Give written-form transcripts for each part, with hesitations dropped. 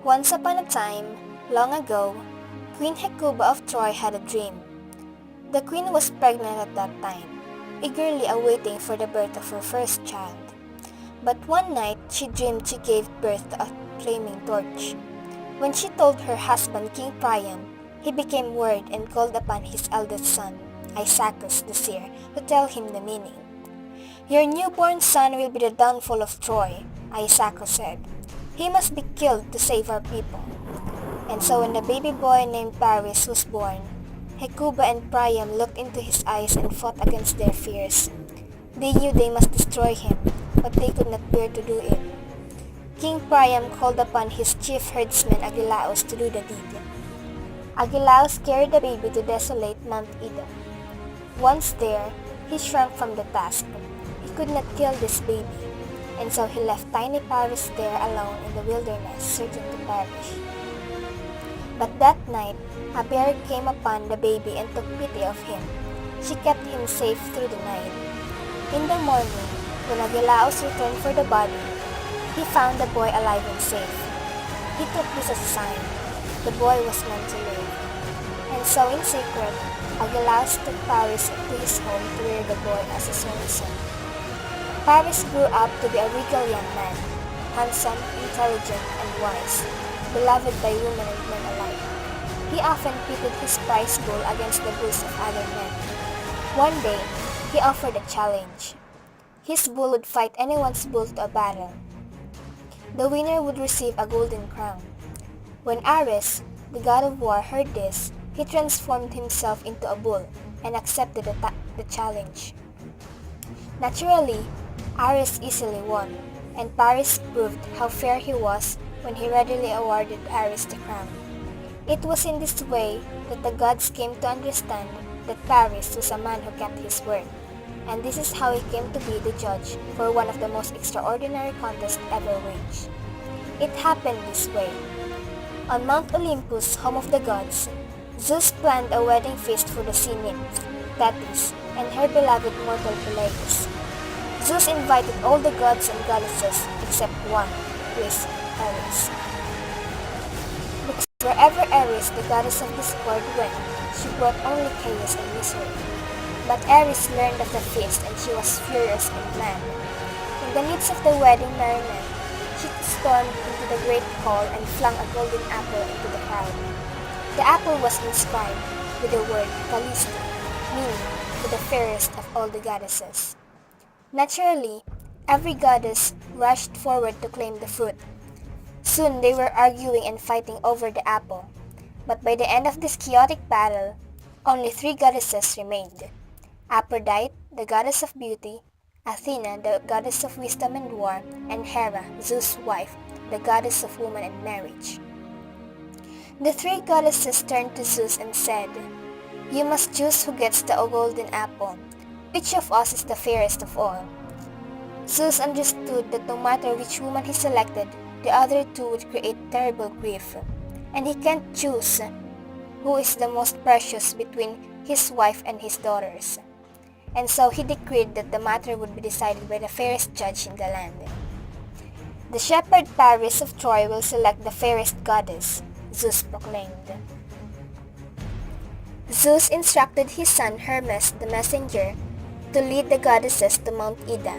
Once upon a time, long ago, Queen Hecuba of Troy had a dream. The queen was pregnant at that time, eagerly awaiting for the birth of her first child. But one night, she dreamed she gave birth to a flaming torch. When she told her husband King Priam, he became worried and called upon his eldest son, Isaacus the seer, to tell him the meaning. "Your newborn son will be the downfall of Troy," Isaacus said. "He must be killed to save our people." And so when the baby boy named Paris was born, Hecuba and Priam looked into his eyes and fought against their fears. They knew they must destroy him, but they could not bear to do it. King Priam called upon his chief herdsman Agelaus to do the deed. Agelaus carried the baby to desolate Mount Ida. Once there, he shrank from the task. He could not kill this baby, and so he left tiny Paris there alone in the wilderness, certain to perish. But that night, a bear came upon the baby and took pity of him. She kept him safe through the night. In the morning, when Agelaus returned for the body, he found the boy alive and safe. He took this as a sign. The boy was meant to live. And so in secret, Agelaus took Paris to his home to rear the boy as his own son. Paris grew up to be a regal young man, handsome, intelligent, and wise, beloved by women and men alike. He often pitted his prize bull against the bulls of other men. One day, he offered a challenge. His bull would fight anyone's bull to a battle. The winner would receive a golden crown. When Ares, the god of war, heard this, he transformed himself into a bull and accepted the challenge. Naturally, Ares easily won, and Paris proved how fair he was when he readily awarded Ares the crown. It was in this way that the gods came to understand that Paris was a man who kept his word, and this is how he came to be the judge for one of the most extraordinary contests ever waged. It happened this way. On Mount Olympus, home of the gods, Zeus planned a wedding feast for the sea nymph, Thetis, and her beloved mortal Peleus. Zeus invited all the gods and goddesses except one, who is Ares. Because wherever Ares, the goddess of discord, went, she brought only chaos and misery. But Ares learned of the feast and she was furious and mad. In the midst of the wedding merriment, she stormed into the great hall and flung a golden apple into the crowd. The apple was inscribed with the word Callisto, meaning to the fairest of all the goddesses. Naturally, every goddess rushed forward to claim the fruit. Soon they were arguing and fighting over the apple, but by the end of this chaotic battle, only 3 goddesses remained: Aphrodite, the goddess of beauty; Athena, the goddess of wisdom and war; and Hera, Zeus' wife, the goddess of woman and marriage. The 3 goddesses turned to Zeus and said, "You must choose who gets the golden apple. Which of us is the fairest of all?" Zeus understood that no matter which woman he selected, the other 2 would create terrible grief, and he can't choose who is the most precious between his wife and his daughters. And so he decreed that the matter would be decided by the fairest judge in the land. "The shepherd Paris of Troy will select the fairest goddess," Zeus proclaimed. Zeus instructed his son Hermes, the messenger, to lead the goddesses to Mount Ida.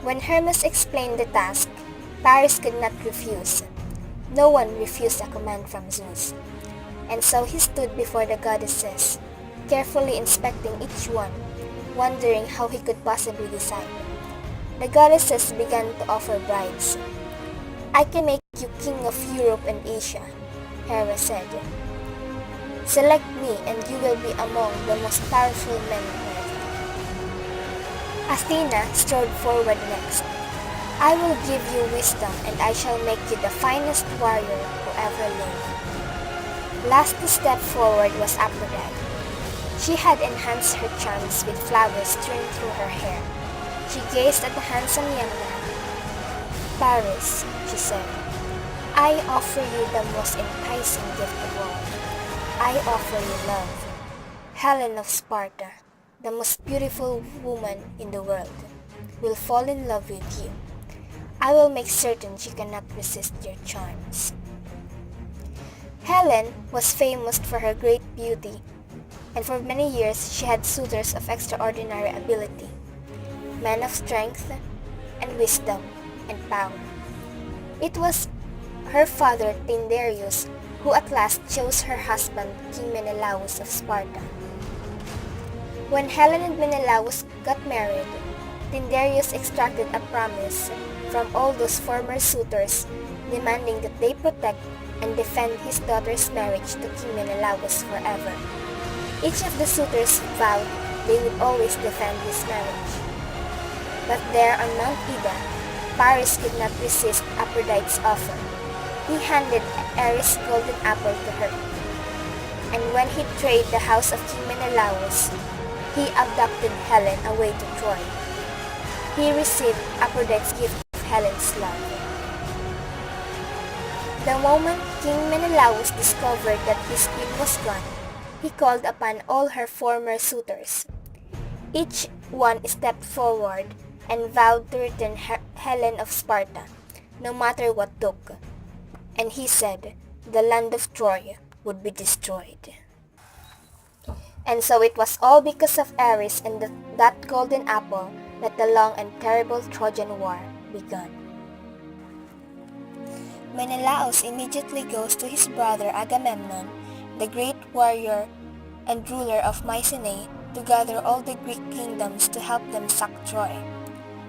When Hermes explained the task, Paris could not refuse. No one refused a command from Zeus. And so he stood before the goddesses, carefully inspecting each one, wondering how he could possibly decide. The goddesses began to offer bribes. "I can make you king of Europe and Asia," Hera said. "Select me and you will be among the most powerful men on earth." Athena strode forward next. "I will give you wisdom and I shall make you the finest warrior who ever lived." Last to step forward was Aphrodite. She had enhanced her charms with flowers strewn through her hair. She gazed at the handsome young man. "Paris," she said, "I offer you the most enticing gift of all. I offer you love. Helen of Sparta, the most beautiful woman in the world, will fall in love with you. I will make certain she cannot resist your charms." Helen was famous for her great beauty, and for many years she had suitors of extraordinary ability, men of strength and wisdom and power. It was her father Tyndareus who at last chose her husband King Menelaus of Sparta. When Helen and Menelaus got married, Tyndareus extracted a promise from all those former suitors demanding that they protect and defend his daughter's marriage to King Menelaus forever. Each of the suitors vowed they would always defend his marriage. But there on Mount Ida, Paris could not resist Aphrodite's offer. He handed Ares' golden apple to her. And when he betrayed the house of King Menelaus, he abducted Helen away to Troy. He received Aphrodite's gift of Helen's love. The moment King Menelaus discovered that his queen was gone, he called upon all her former suitors. Each one stepped forward and vowed to return Helen of Sparta, no matter what took. And he said, the land of Troy would be destroyed. And so it was all because of Ares and that golden apple that the long and terrible Trojan War began. Menelaus immediately goes to his brother Agamemnon, the great warrior and ruler of Mycenae, to gather all the Greek kingdoms to help them sack Troy.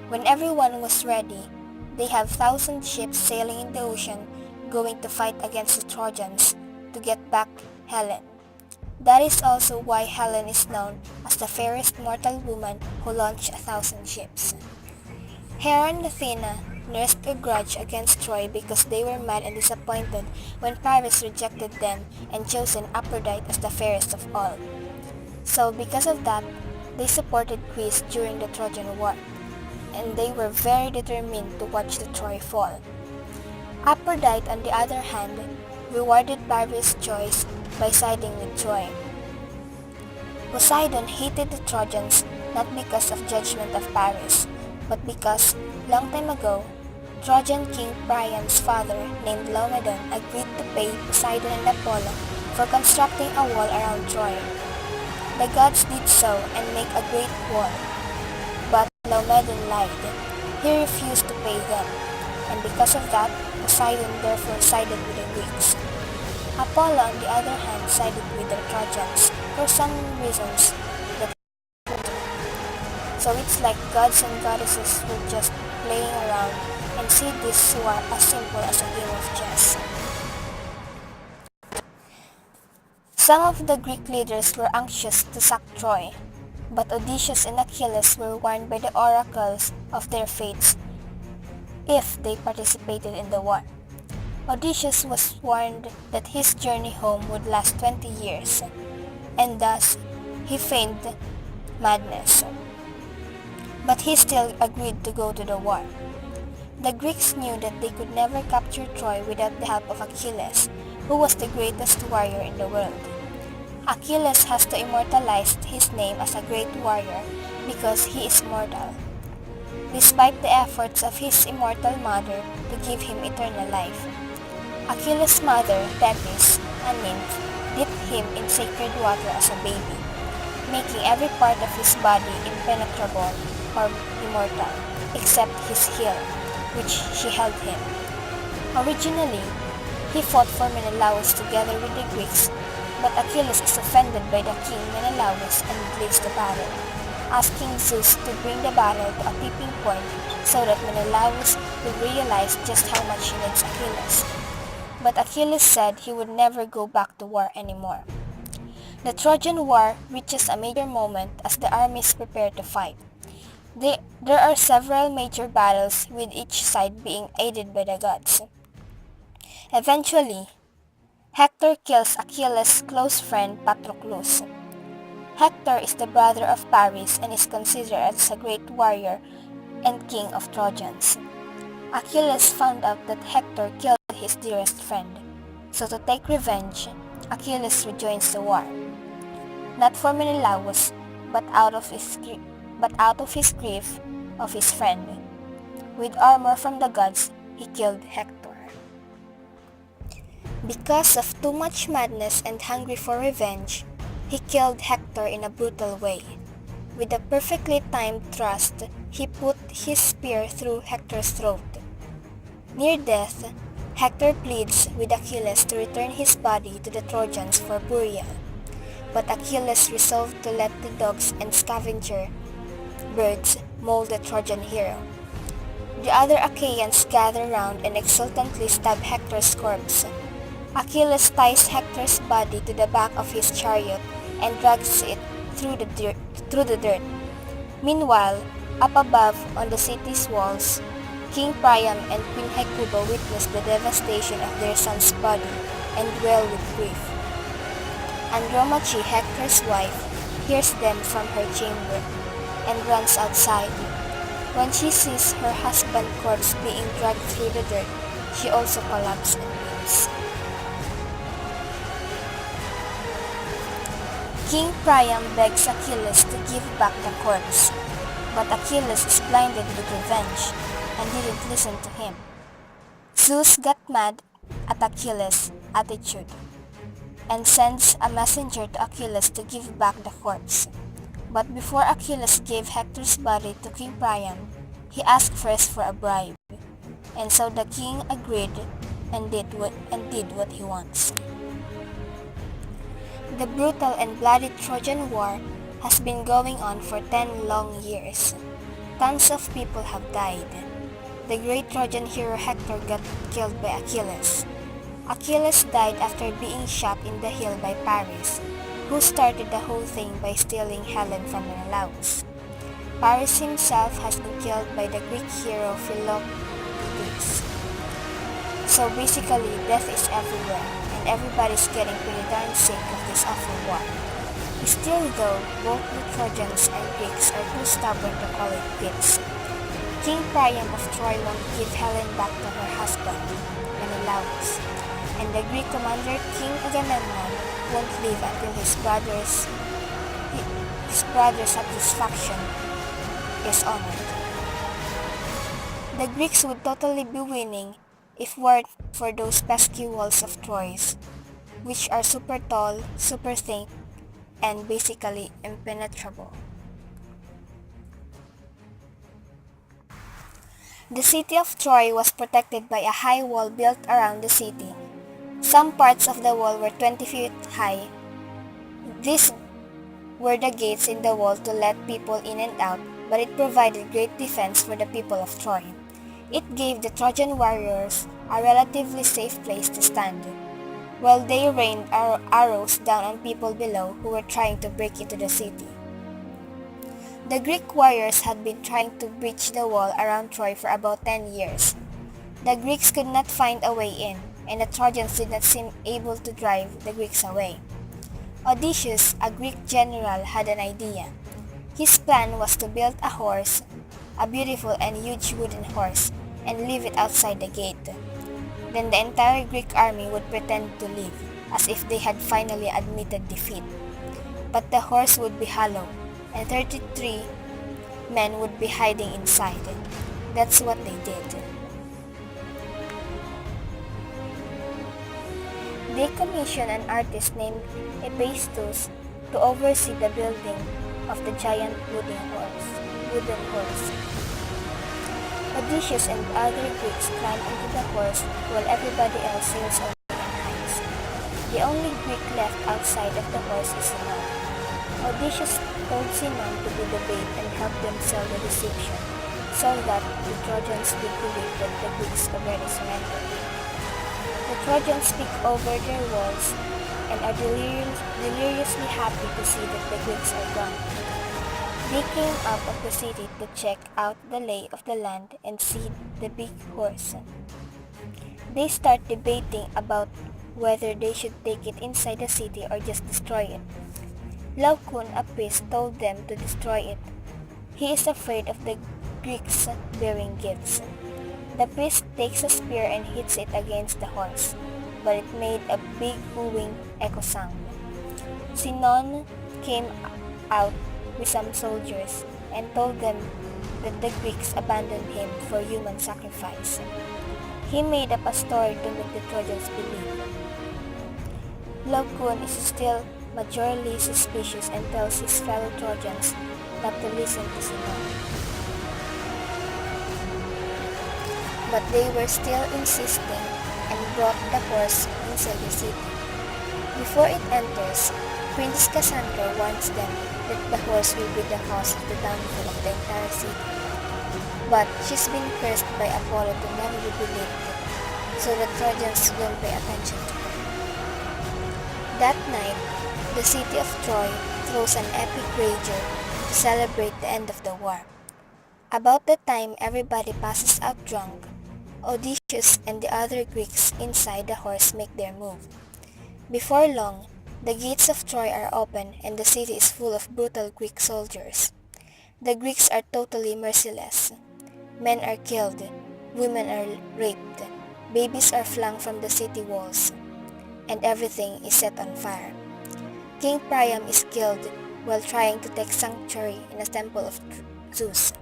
When everyone was ready, they have 1,000 ships sailing in the ocean, going to fight against the Trojans to get back Helen. That is also why Helen is known as the fairest mortal woman who launched 1,000 ships. Hera and Athena nursed a grudge against Troy because they were mad and disappointed when Paris rejected them and chosen Aphrodite as the fairest of all. So because of that, they supported Greece during the Trojan War, and they were very determined to watch the Troy fall. Aphrodite, on the other hand, rewarded Paris' choice by siding with Troy. Poseidon hated the Trojans not because of judgment of Paris, but because, long time ago, Trojan King Priam's father, named Laomedon, agreed to pay Poseidon and Apollo for constructing a wall around Troy. The gods did so and make a great wall, but Laomedon lied. He refused to pay them, and because of that, Poseidon therefore sided with the Greeks. Apollo, on the other hand, sided with the Trojans for some reasons that so it's like gods and goddesses were just playing around and see this war as simple as a game of chess. Some of the Greek leaders were anxious to sack Troy, but Odysseus and Achilles were warned by the oracles of their fates if they participated in the war. Odysseus was warned that his journey home would last 20 years, and thus he feigned madness. But he still agreed to go to the war. The Greeks knew that they could never capture Troy without the help of Achilles, who was the greatest warrior in the world. Achilles has to immortalize his name as a great warrior because he is mortal, despite the efforts of his immortal mother to give him eternal life. Achilles' mother, Thetis, a nymph, dipped him in sacred water as a baby, making every part of his body impenetrable or immortal, except his heel, which she held him. Originally, he fought for Menelaus together with the Greeks, but Achilles is offended by the king Menelaus and leaves the battle, asking Zeus to bring the battle to a tipping point so that Menelaus will realize just how much he needs Achilles. But Achilles said he would never go back to war anymore. The Trojan War reaches a major moment as the armies prepare to fight. There are several major battles with each side being aided by the gods. Eventually, Hector kills Achilles' close friend Patroclus. Hector is the brother of Paris and is considered as a great warrior and king of Trojans. Achilles found out that Hector killed his dearest friend, so to take revenge, Achilles rejoins the war. Not for Menelaus, but out of his grief of his friend. With armor from the gods, he killed Hector. Because of too much madness and hungry for revenge, he killed Hector in a brutal way. With a perfectly timed thrust, he put his spear through Hector's throat. Near death, Hector pleads with Achilles to return his body to the Trojans for burial, but Achilles resolved to let the dogs and scavenger birds mold the Trojan hero. The other Achaeans gather round and exultantly stab Hector's corpse. Achilles ties Hector's body to the back of his chariot and drags it through the dirt. Meanwhile, up above on the city's walls, King Priam and Queen Hecuba witness the devastation of their son's body and dwell with grief. Andromache, Hector's wife, hears them from her chamber and runs outside. When she sees her husband's corpse being dragged through the dirt, she also collapses and weeps. King Priam begs Achilles to give back the corpse, but Achilles is blinded with revenge and didn't listen to him. Zeus got mad at Achilles' attitude and sends a messenger to Achilles to give back the corpse. But before Achilles gave Hector's body to King Priam, he asked first for a bribe, and so the king agreed and did what he wants. The brutal and bloody Trojan War has been going on for 10 long years. Tons of people have died. The great Trojan hero Hector got killed by Achilles. Achilles died after being shot in the heel by Paris, who started the whole thing by stealing Helen from Menelaus. Paris himself has been killed by the Greek hero Philoctetes. So basically, death is everywhere, and everybody's getting pretty darn sick of this awful war. Still though, both the Trojans and Greeks are too stubborn to call it quits. King Priam of Troy won't give Helen back to her husband, Menelaus, and the Greek commander King Agamemnon won't leave until his brother's satisfaction is honored. The Greeks would totally be winning if weren't for those pesky walls of Troy, which are super tall, super thick, and basically impenetrable. The city of Troy was protected by a high wall built around the city. Some parts of the wall were 20 feet high. These were the gates in the wall to let people in and out, but it provided great defense for the people of Troy. It gave the Trojan warriors a relatively safe place to stand, while they rained arrows down on people below who were trying to break into the city. The Greek warriors had been trying to breach the wall around Troy for about 10 years. The Greeks could not find a way in, and the Trojans did not seem able to drive the Greeks away. Odysseus, a Greek general, had an idea. His plan was to build a horse, a beautiful and huge wooden horse, and leave it outside the gate. Then the entire Greek army would pretend to leave, as if they had finally admitted defeat. But the horse would be hollow, and 33 men would be hiding inside. That's what they did. They commissioned an artist named Hephaestus to oversee the building of the giant wooden horse. Odysseus and other Greeks climb into the horse while everybody else sails away and hides. The only Greek left outside of the horse is Sinon. Odysseus told Sinon to be the bait and help them sell the deception, so that the Trojans would believe that the Greeks already surrendered. The Trojans peek over their walls and are deliriously happy to see that the Greeks are gone. They came out of the city to check out the lay of the land and see the big horse. They start debating about whether they should take it inside the city or just destroy it. Laocoon, a priest, told them to destroy it. He is afraid of the Greeks bearing gifts. The priest takes a spear and hits it against the horse, but it made a big booing echo sound. Sinon came out with some soldiers and told them that the Greeks abandoned him for human sacrifice. He made up a story to make the Trojans believe. Kun is still majorly suspicious and tells his fellow Trojans not to listen to Sinon. But they were still insisting and brought the horse inside the city. Before it enters, Princess Cassandra warns them that the horse will be the cause of the downfall of the entire city. But she's been cursed by Apollo to never be believed, so the Trojans don't pay attention to her. That night, the city of Troy throws an epic wager to celebrate the end of the war. About the time everybody passes out drunk, Odysseus and the other Greeks inside the horse make their move. Before long, the gates of Troy are open and the city is full of brutal Greek soldiers. The Greeks are totally merciless. Men are killed, women are raped, babies are flung from the city walls, and everything is set on fire. King Priam is killed while trying to take sanctuary in a temple of Zeus.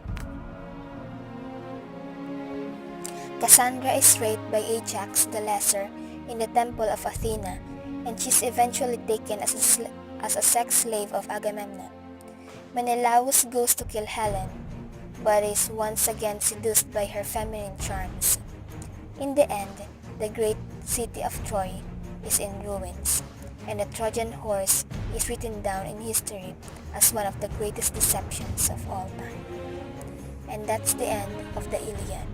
Cassandra is raped by Ajax the Lesser in the temple of Athena, and she's eventually taken as a sex slave of Agamemnon. Menelaus goes to kill Helen, but is once again seduced by her feminine charms. In the end, the great city of Troy is in ruins, and the Trojan horse is written down in history as one of the greatest deceptions of all time. And that's the end of the Iliad.